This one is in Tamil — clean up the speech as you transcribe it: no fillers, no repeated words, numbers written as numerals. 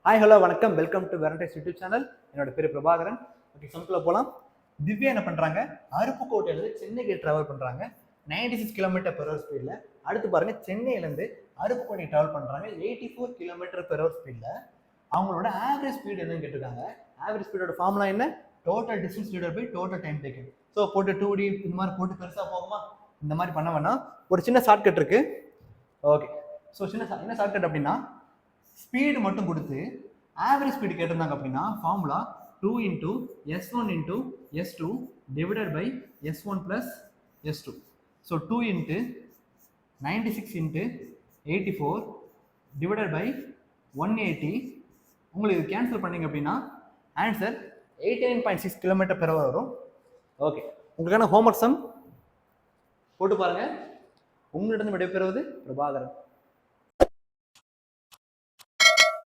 ஹாய் ஹலோ வணக்கம், வெல்கம் டு வெரண்டைஸ் யூடியூப் சேனல். என்னோட பேர் பிரபாகரன். ஓகே, சம்குள்ள போகலாம். திவ்யா என்ன பண்ணுறாங்க, அருப்புக்கோட்டையிலேருந்து சென்னைக்கு ட்ராவல் பண்ணுறாங்க 96 km/h ஸ்பீடில். அடுத்து பாருங்கள், சென்னையிலேருந்து அருப்புக்கோட்டை ட்ராவல் பண்ணுறாங்க 84 km/h ஸ்பீடில். அவங்களோட ஆவரேஜ் ஸ்பீடு என்னன்னு கேட்டிருக்காங்க. ஆவரேஜ் ஸ்பீடோட ஃபார்முலா என்ன? Total distance divided by total time taken. So போட்டு 2D இந்த மாதிரி போட்டு பெருசாக போகுமா? இந்த மாதிரி பண்ண வேணாம். ஒரு சின்ன ஷார்ட்கட் இருக்குது. ஓகே, ஸோ என்ன ஷார்ட்கட் அப்படின்னா, ஸ்பீடு மட்டும் கொடுத்து ஆவரேஜ் ஸ்பீடு கேட்டிருந்தாங்க அப்படின்னா formula 2 × S1 × S2 divided by S1 + S2. So 2 × 96 × 84 divided by 180. உங்களுக்கு கேன்சல் பண்ணிங்க அப்படின்னா ஆன்சர் 89.6 km/h வரும். ஓகே, உங்களுக்கான ஹோம்ஒர்க் சம் போட்டு பாருங்கள். உங்களிடம் விடைபெறுவது பிரபாகரன்.